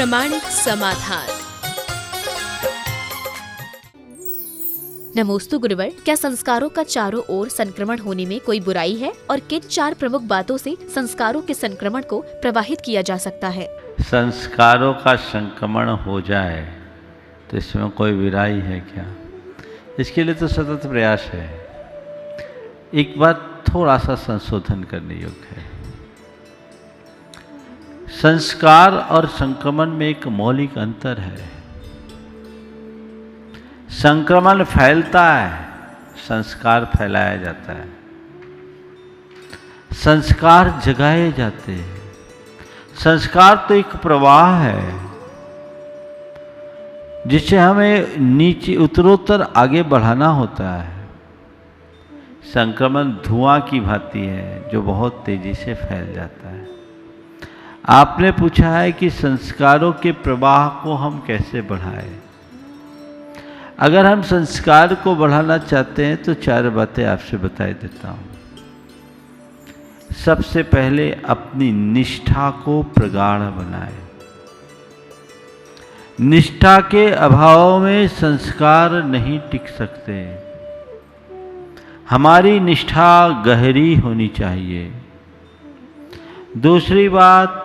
प्रामाणिक समाधान। नमोस्तु गुरुवर, क्या संस्कारों का चारों ओर संक्रमण होने में कोई बुराई है और किन 4 प्रमुख बातों से संस्कारों के संक्रमण को प्रवाहित किया जा सकता है? संस्कारों का संक्रमण हो जाए तो इसमें कोई बुराई है क्या? इसके लिए तो सतत प्रयास है। एक बात थोड़ा सा संशोधन करने योग्य है। संस्कार और संक्रमण में एक मौलिक अंतर है। संक्रमण फैलता है, संस्कार फैलाया जाता है। संस्कार जगाए जाते हैं। संस्कार तो एक प्रवाह है जिसे हमें नीचे उत्तरोत्तर आगे बढ़ाना होता है। संक्रमण धुआं की भांति है जो बहुत तेजी से फैल जाता है। आपने पूछा है कि संस्कारों के प्रवाह को हम कैसे बढ़ाएं। अगर हम संस्कार को बढ़ाना चाहते हैं तो 4 बातें आपसे बता देता हूं। सबसे पहले अपनी निष्ठा को प्रगाढ़ बनाएं। निष्ठा के अभाव में संस्कार नहीं टिक सकते। हमारी निष्ठा गहरी होनी चाहिए। दूसरी बात,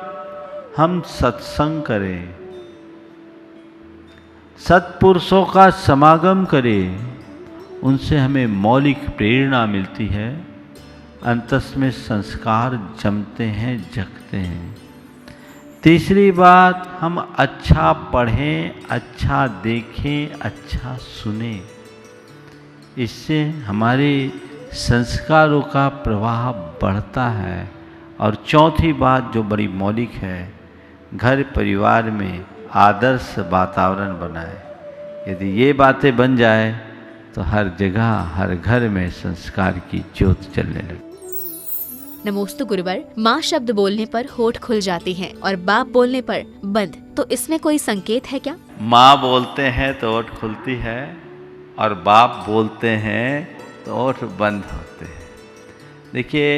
हम सत्संग करें, सत्पुरुषों का समागम करें। उनसे हमें मौलिक प्रेरणा मिलती है। अंतस में संस्कार जमते हैं, जगते हैं। तीसरी बात, हम अच्छा पढ़ें, अच्छा देखें, अच्छा सुनें। इससे हमारे संस्कारों का प्रवाह बढ़ता है। और चौथी बात जो बड़ी मौलिक है, घर परिवार में आदर्श वातावरण बनाए। यदि ये बातें बन जाए तो हर जगह, हर घर में संस्कार की ज्योत चलने लगे। नमोस्तु गुरुवर, माँ शब्द बोलने पर होठ खुल जाते हैं और बाप बोलने पर बंद, तो इसमें कोई संकेत है क्या? माँ बोलते हैं तो होठ खुलती है और बाप बोलते हैं तो होठ बंद होते हैं। देखिए,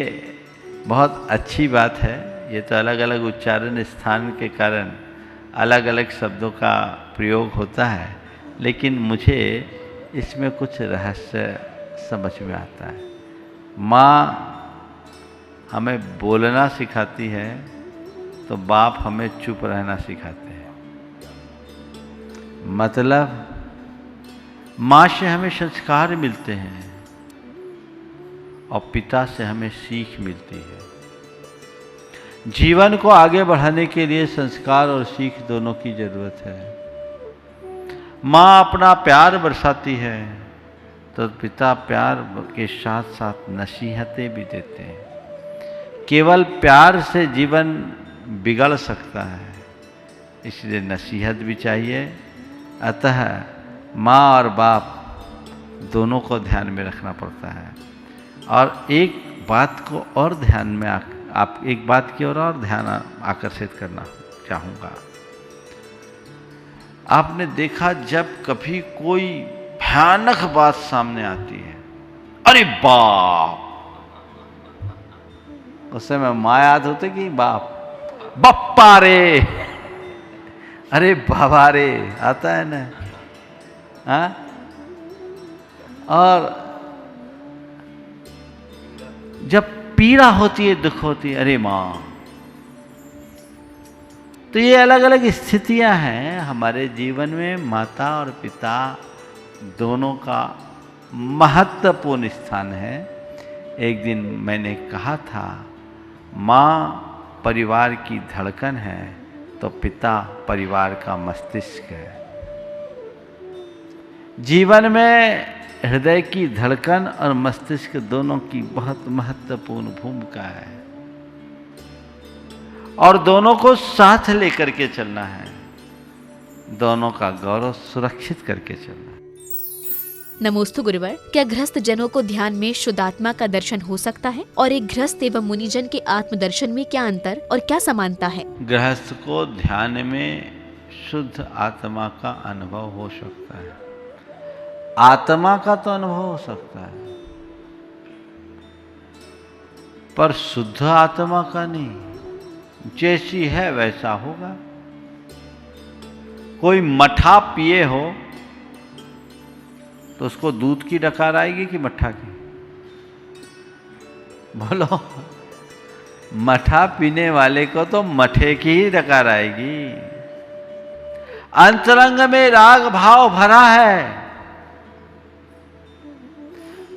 बहुत अच्छी बात है। ये तो अलग अलग उच्चारण स्थान के कारण अलग अलग शब्दों का प्रयोग होता है, लेकिन मुझे इसमें कुछ रहस्य समझ में आता है। माँ हमें बोलना सिखाती है तो बाप हमें चुप रहना सिखाते हैं। मतलब माँ से हमें संस्कार मिलते हैं और पिता से हमें सीख मिलती है। जीवन को आगे बढ़ाने के लिए संस्कार और सीख दोनों की जरूरत है। माँ अपना प्यार बरसाती है तो पिता प्यार के साथ साथ नसीहतें भी देते हैं। केवल प्यार से जीवन बिगड़ सकता है, इसलिए नसीहत भी चाहिए। अतः माँ और बाप दोनों को ध्यान में रखना पड़ता है। और एक बात को और ध्यान में आप एक बात की और ध्यान आकर्षित करना चाहूँगा। आपने देखा, जब कभी कोई भयानक बात सामने आती है, अरे बाप, उस समय माँ याद होते कि बाप, बप्पा रे, अरे बाबा रे, आता है ना। हाँ? और जब पीड़ा होती है, दुख होती है, अरे माँ। तो ये अलग अलग स्थितियां हैं हमारे जीवन में। माता और पिता दोनों का महत्वपूर्ण स्थान है। एक दिन मैंने कहा था, माँ परिवार की धड़कन है तो पिता परिवार का मस्तिष्क है। जीवन में हृदय की धड़कन और मस्तिष्क दोनों की बहुत महत्वपूर्ण भूमिका है और दोनों को साथ लेकर के चलना है। दोनों का गौरव सुरक्षित करके चलना है। नमोस्तु गुरुवर, क्या गृहस्थ जनों को ध्यान में शुद्धात्मा का दर्शन हो सकता है? और एक गृहस्थ एवं मुनिजन के आत्मदर्शन में क्या अंतर और क्या समानता है? गृहस्थ को ध्यान में शुद्ध आत्मा का अनुभव हो सकता है। आत्मा का तो अनुभव हो सकता है, पर शुद्ध आत्मा का नहीं। जैसी है वैसा होगा। कोई मठा पिए हो तो उसको दूध की डकार आएगी कि मठा की? बोलो, मठा पीने वाले को तो मठे की ही डकार आएगी। अंतरंग में राग भाव भरा है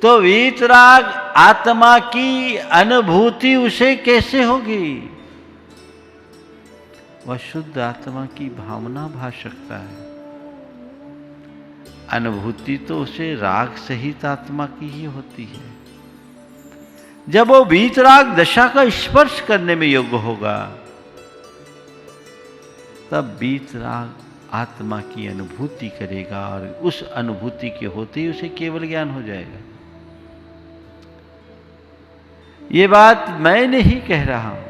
तो वीतराग आत्मा की अनुभूति उसे कैसे होगी? वह शुद्ध आत्मा की भावना भा सकता है। अनुभूति तो उसे राग सहित आत्मा की ही होती है। जब वो वीतराग दशा का स्पर्श करने में योग्य होगा तब वीतराग आत्मा की अनुभूति करेगा और उस अनुभूति के होते ही उसे केवल ज्ञान हो जाएगा। ये बात मैं नहीं कह रहा हूं,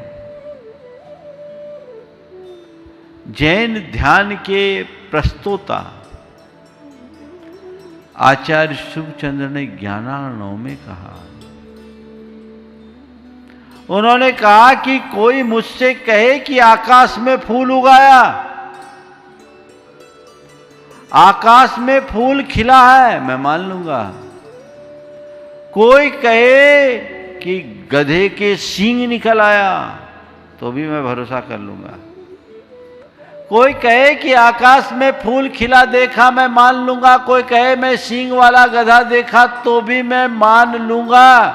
जैन ध्यान के प्रस्तोता आचार्य शुभचंद्र ने ज्ञानार्णव में कहा। उन्होंने कहा कि कोई मुझसे कहे कि आकाश में फूल उगाया, आकाश में फूल खिला है, मैं मान लूंगा। कोई कहे कि गधे के सींग निकल आया तो भी मैं भरोसा कर लूंगा। कोई कहे कि आकाश में फूल खिला देखा, मैं मान लूंगा। कोई कहे मैं सींग वाला गधा देखा तो भी मैं मान लूंगा।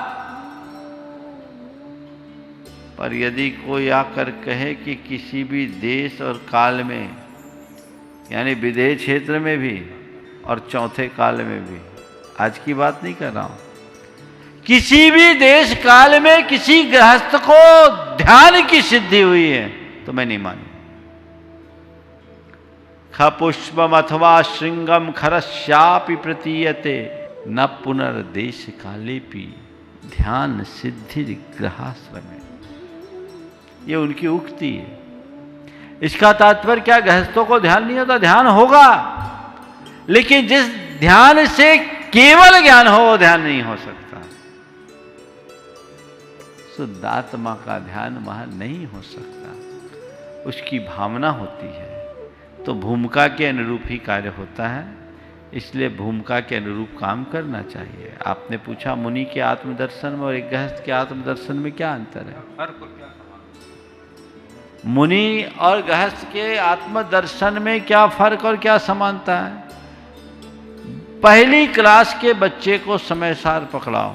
पर यदि कोई आकर कहे कि किसी भी देश और काल में, यानी विदेह क्षेत्र में भी और चौथे काल में भी, आज की बात नहीं कर रहा हूं, किसी भी देश काल में किसी गृहस्थ को ध्यान की सिद्धि हुई है तो मैं नहीं मानू। खपुष्पम अथवा श्रृंगम खरश्यापि प्रतीयते न पुनर्देश कालेपि ध्यान सिद्धि ग्रहाश्रम। ये उनकी उक्ति है। इसका तात्पर्य क्या? गृहस्थों को ध्यान नहीं होता? ध्यान होगा, लेकिन जिस ध्यान से केवल ज्ञान हो वो ध्यान नहीं हो सकता। शुद्ध आत्मा का ध्यान वहां नहीं हो सकता। उसकी भावना होती है तो भूमिका के अनुरूप ही कार्य होता है। इसलिए भूमिका के अनुरूप काम करना चाहिए। आपने पूछा मुनि के आत्मदर्शन में और एक गृहस्थ के आत्मदर्शन में क्या अंतर है? मुनि और गृहस्थ के आत्मदर्शन में क्या फर्क और क्या समानता है? पहली क्लास के बच्चे को समय सार पकड़ाओ,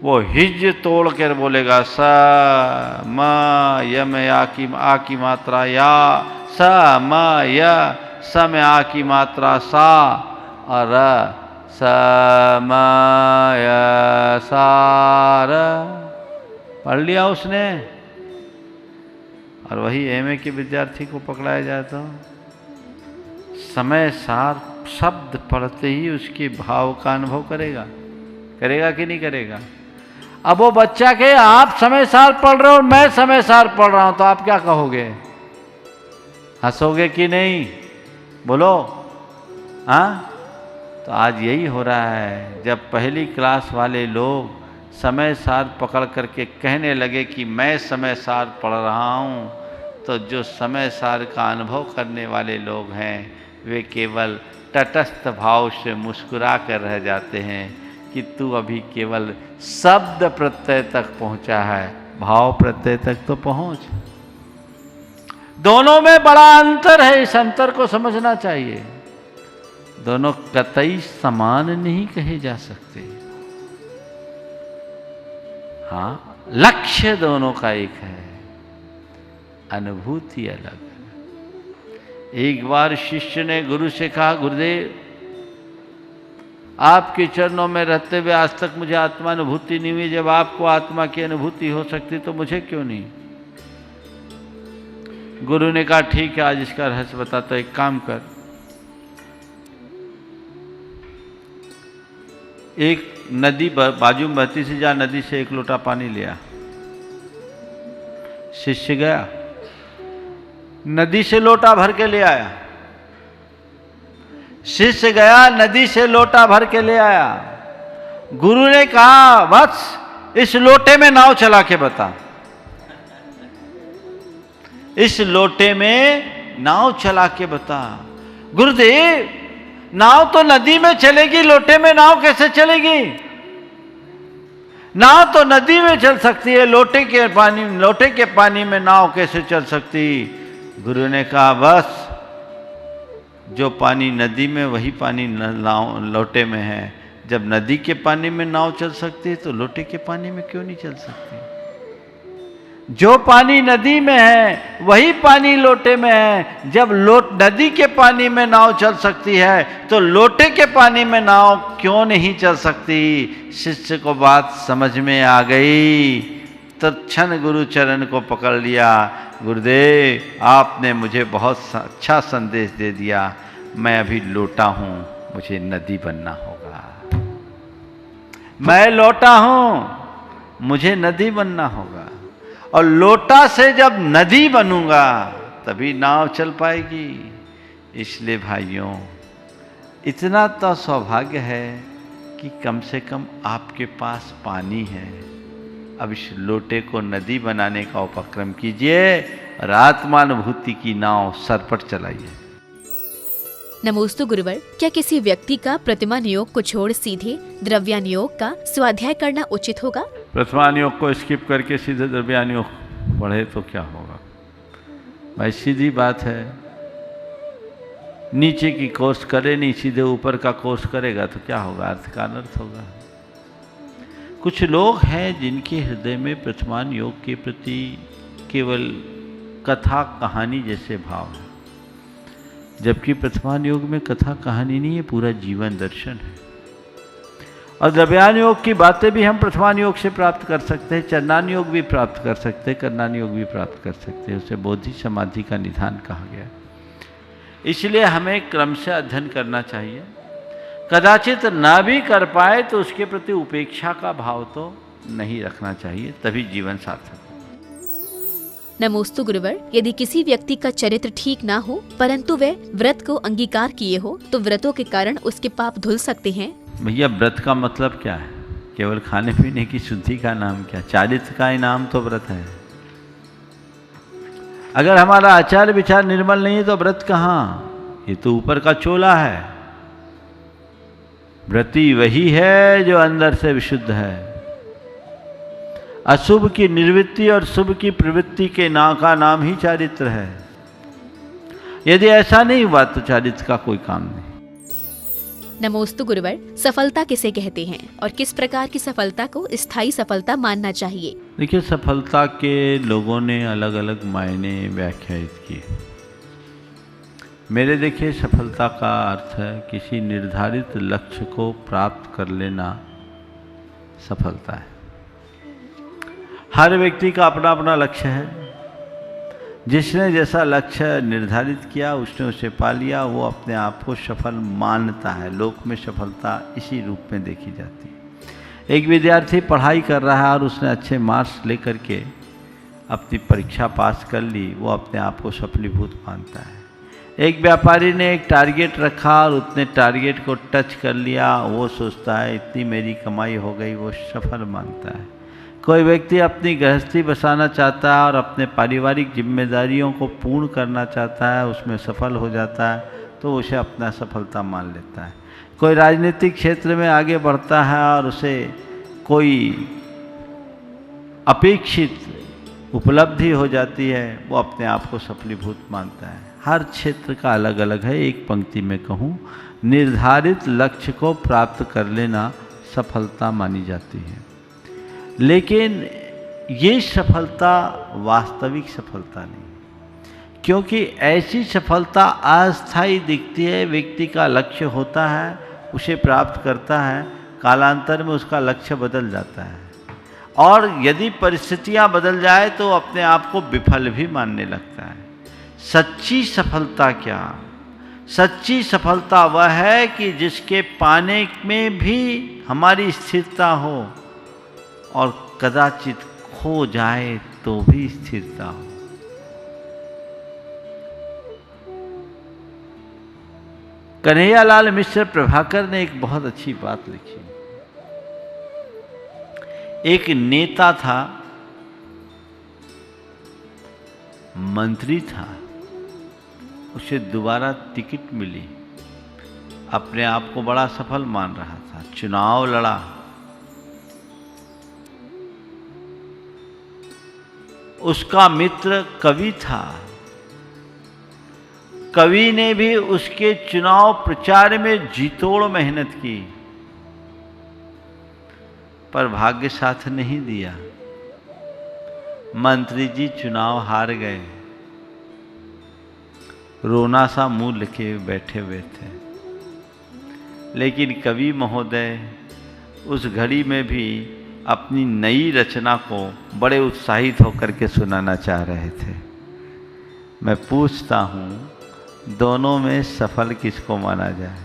वो हिज तोड़ कर बोलेगा स म य में आ की मात्रा या, स म य स में आ की मात्रा सा और स म य सा र। पढ़ लिया उसने। और वही एमए के विद्यार्थी को पकड़ाया जाए तो समय सार शब्द पढ़ते ही उसके भाव का अनुभव करेगा। करेगा कि नहीं करेगा? अब वो बच्चा के आप समय सार पढ़ रहे हो और मैं समय सार पढ़ रहा हूं तो आप क्या कहोगे? हंसोगे कि नहीं? बोलो। हाँ, तो आज यही हो रहा है। जब पहली क्लास वाले लोग समय सार पकड़ करके कहने लगे कि मैं समय सार पढ़ रहा हूं, तो जो समय सार का अनुभव करने वाले लोग हैं वे केवल तटस्थ भाव से मुस्कुरा कर रह जाते हैं कि तू अभी केवल शब्द प्रत्यय तक पहुंचा है, भाव प्रत्यय तक तो पहुंच। दोनों में बड़ा अंतर है। इस अंतर को समझना चाहिए। दोनों कतई समान नहीं कहे जा सकते। हाँ, लक्ष्य दोनों का एक है, अनुभूति अलग है। एक बार शिष्य ने गुरु से कहा, गुरुदेव आपके चरणों में रहते हुए आज तक मुझे आत्मा अनुभूति नहीं हुई। जब आपको आत्मा की अनुभूति हो सकती तो मुझे क्यों नहीं? गुरु ने कहा ठीक है, आज इसका रहस्य बताता। एक काम कर, एक नदी बाजू में बहती से जा, नदी से एक लोटा पानी लिया। शिष्य गया, नदी से लोटा भर के ले आया। शिष्य गया, नदी से लोटा भर के ले आया। गुरु ने कहा वत्स इस लोटे में नाव चला के बता। इस लोटे में नाव चला के बता। गुरुदेव, नाव तो नदी में चलेगी, लोटे में नाव कैसे चलेगी? नाव तो नदी में चल सकती है, लोटे के पानी में नाव कैसे चल सकती? गुरु ने कहा, बस जो पानी नदी में वही पानी लोटे में है। जब नदी के पानी में नाव चल सकती है तो लोटे के पानी में क्यों नहीं चल सकती? जो पानी नदी में है वही पानी लोटे में है। जब नदी के पानी में नाव चल सकती है तो लोटे के पानी में नाव क्यों नहीं चल सकती? शिष्य को बात समझ में आ गई। तत्क्षण गुरु चरण को पकड़ लिया। गुरुदेव, आपने मुझे बहुत अच्छा संदेश दे दिया। मैं अभी लोटा हूं, मुझे नदी बनना होगा। मैं लोटा हूं, मुझे नदी बनना होगा। और लोटा से जब नदी बनूंगा तभी नाव चल पाएगी। इसलिए भाइयों, इतना तो सौभाग्य है कि कम से कम आपके पास पानी है। अब इस लोटे को नदी बनाने का उपक्रम कीजिए और आत्मानुभूति की नाव सर पर चलाइए। नमोस्तु गुरुवर, क्या किसी व्यक्ति का प्रतिमान योग को छोड़ सीधे द्रव्यान योग का स्वाध्याय करना उचित होगा? प्रतिमान योग को स्किप करके सीधे द्रव्यान योग पढ़े तो क्या होगा? भाई सीधी बात है, नीचे की कोर्स करे नहीं, सीधे ऊपर का कोर्स करेगा तो क्या होगा? अर्थ का अनर्थ होगा। कुछ लोग हैं जिनके हृदय में प्रतिमान योग के प्रति केवल कथा कहानी जैसे भाव है, जबकि प्रतिमान योग में कथा कहानी नहीं है, पूरा जीवन दर्शन है। और द्रव्यान योग की बातें भी हम प्रतिमान योग से प्राप्त कर सकते हैं, चरणान योग भी प्राप्त कर सकते हैं, करणान योग भी प्राप्त कर सकते हैं। उसे बोधि समाधि का निधान कहा गया। इसलिए हमें क्रम से अध्ययन करना चाहिए। कदाचित ना भी कर पाए तो उसके प्रति उपेक्षा का भाव तो नहीं रखना चाहिए, तभी जीवन सार्थक। नमोस्तु गुरुवर, यदि किसी व्यक्ति का चरित्र ठीक ना हो परंतु वह व्रत को अंगीकार किए हो तो व्रतों के कारण उसके पाप धुल सकते हैं? भैया, व्रत का मतलब क्या है? केवल खाने पीने की शुद्धि का नाम क्या? चारित्र का ही नाम तो व्रत है। अगर हमारा आचार विचार निर्मल नहीं है तो व्रत कहाँ? ये तो ऊपर का चोला है। व्रती वही है जो अंदर से विशुद्ध है। अशुभ की निर्वृत्ति और शुभ की प्रवृत्ति के का नाम ही चारित्र है। यदि ऐसा नहीं हुआ तो चारित्र का कोई काम नहीं। नमोस्तु गुरुवर, सफलता किसे कहते हैं और किस प्रकार की सफलता को स्थायी सफलता मानना चाहिए? देखिए, सफलता के लोगों ने अलग अलग मायने व्याख्यायित किए। मेरे देखिए, सफलता का अर्थ है किसी निर्धारित लक्ष्य को प्राप्त कर लेना सफलता है। हर व्यक्ति का अपना अपना लक्ष्य है। जिसने जैसा लक्ष्य निर्धारित किया उसने उसे पा लिया, वो अपने आप को सफल मानता है। लोक में सफलता इसी रूप में देखी जाती है। एक विद्यार्थी पढ़ाई कर रहा है और उसने अच्छे मार्क्स लेकर के अपनी परीक्षा पास कर ली, वो अपने आप को सफलीभूत मानता है। एक व्यापारी ने एक टारगेट रखा और उसने टारगेट को टच कर लिया, वो सोचता है इतनी मेरी कमाई हो गई, वो सफल मानता है। कोई व्यक्ति अपनी गृहस्थी बसाना चाहता है और अपने पारिवारिक जिम्मेदारियों को पूर्ण करना चाहता है, उसमें सफल हो जाता है तो उसे अपना सफलता मान लेता है। कोई राजनीतिक क्षेत्र में आगे बढ़ता है और उसे कोई अपेक्षित उपलब्धि हो जाती है, वो अपने आप को सफलीभूत मानता है। हर क्षेत्र का अलग अलग है। एक पंक्ति में कहूँ, निर्धारित लक्ष्य को प्राप्त कर लेना सफलता मानी जाती है। लेकिन ये सफलता वास्तविक सफलता नहीं, क्योंकि ऐसी सफलता अस्थायी दिखती है। व्यक्ति का लक्ष्य होता है, उसे प्राप्त करता है, कालांतर में उसका लक्ष्य बदल जाता है और यदि परिस्थितियां बदल जाए तो अपने आप को विफल भी मानने लगता है। सच्ची सफलता क्या? सच्ची सफलता वह है कि जिसके पाने में भी हमारी स्थिरता हो और कदाचित खो जाए तो भी स्थिरता हो। कन्हैयालाल मिश्र प्रभाकर ने एक बहुत अच्छी बात लिखी। एक नेता था, मंत्री था, उसे दोबारा टिकट मिली। अपने आप को बड़ा सफल मान रहा था, चुनाव लड़ा, उसका मित्र कवि था। कवि ने भी उसके चुनाव प्रचार में जीतोड़ मेहनत की, पर भाग्य साथ नहीं दिया। मंत्री जी चुनाव हार गए, रोना सा मुंह लिखे बैठे हुए थे। लेकिन कवि महोदय उस घड़ी में भी अपनी नई रचना को बड़े उत्साहित होकर के सुनाना चाह रहे थे। मैं पूछता हूँ, दोनों में सफल किसको माना जाए?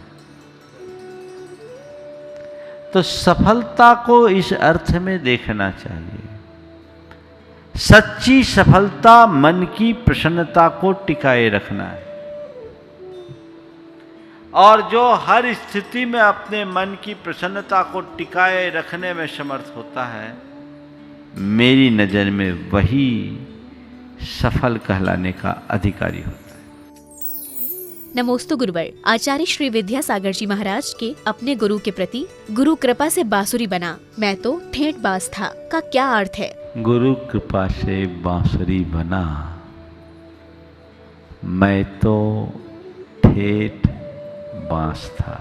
तो सफलता को इस अर्थ में देखना चाहिए, सच्ची सफलता मन की प्रसन्नता को टिकाए रखना है, और जो हर स्थिति में अपने मन की प्रसन्नता को टिकाए रखने में समर्थ होता है, मेरी नज़र में वही सफल कहलाने का अधिकारी होता है। नमोस्तु गुरुवर। आचार्य श्री विद्यासागर जी महाराज के अपने गुरु के प्रति गुरु कृपा से बांसुरी बना, मैं तो ठेठ बास था का क्या अर्थ है? गुरु कृपा से बांसुरी बना, मैं तो ठेठ बांस था।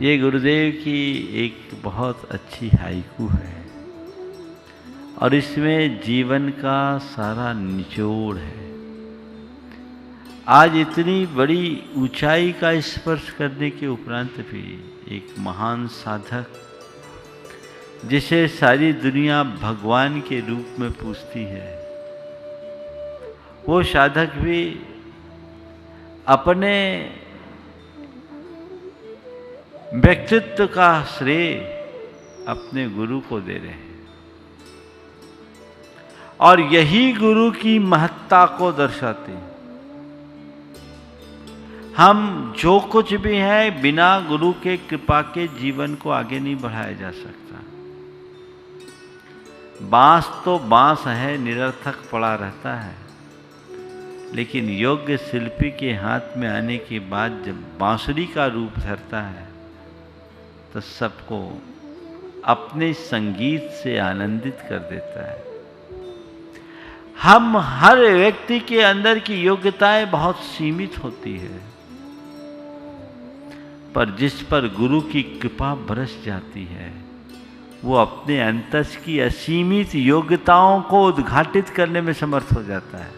ये गुरुदेव की एक बहुत अच्छी हाइकू है और इसमें जीवन का सारा निचोड़ है। आज इतनी बड़ी ऊंचाई का स्पर्श करने के उपरांत भी एक महान साधक, जिसे सारी दुनिया भगवान के रूप में पूजती है, वो साधक भी अपने व्यक्तित्व का श्रेय अपने गुरु को दे रहे हैं, और यही गुरु की महत्ता को दर्शाते हैं। हम जो कुछ भी हैं, बिना गुरु के कृपा के जीवन को आगे नहीं बढ़ाया जा सकता। बांस तो बांस है, निरर्थक पड़ा रहता है, लेकिन योग्य शिल्पी के हाथ में आने के बाद जब बांसुरी का रूप धरता है तो सबको अपने संगीत से आनंदित कर देता है। हम हर व्यक्ति के अंदर की योग्यताएं बहुत सीमित होती है, पर जिस पर गुरु की कृपा बरस जाती है, वो अपने अंतस की असीमित योग्यताओं को उद्घाटित करने में समर्थ हो जाता है।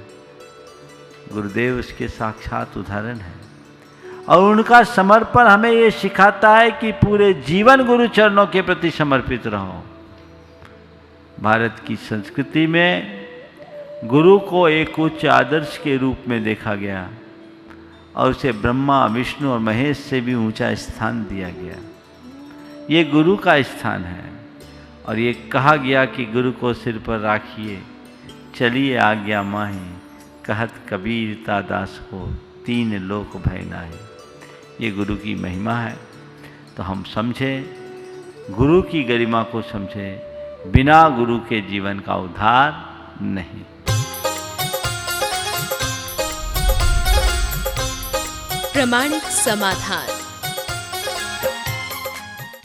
गुरुदेव उसके साक्षात उदाहरण है, और उनका समर्पण हमें ये सिखाता है कि पूरे जीवन गुरु चरणों के प्रति समर्पित रहो। भारत की संस्कृति में गुरु को एक उच्च आदर्श के रूप में देखा गया और उसे ब्रह्मा, विष्णु और महेश से भी ऊंचा स्थान दिया गया। ये गुरु का स्थान है, और ये कहा गया कि गुरु को सिर पर राखिए, चलिए आज्ञा माही, कहत कबीर दास को तीन लोक भय नाहि। ये गुरु की महिमा है, तो हम समझें, गुरु की गरिमा को समझें। बिना गुरु के जीवन का उद्धार नहीं। प्रमाणिक समाधान।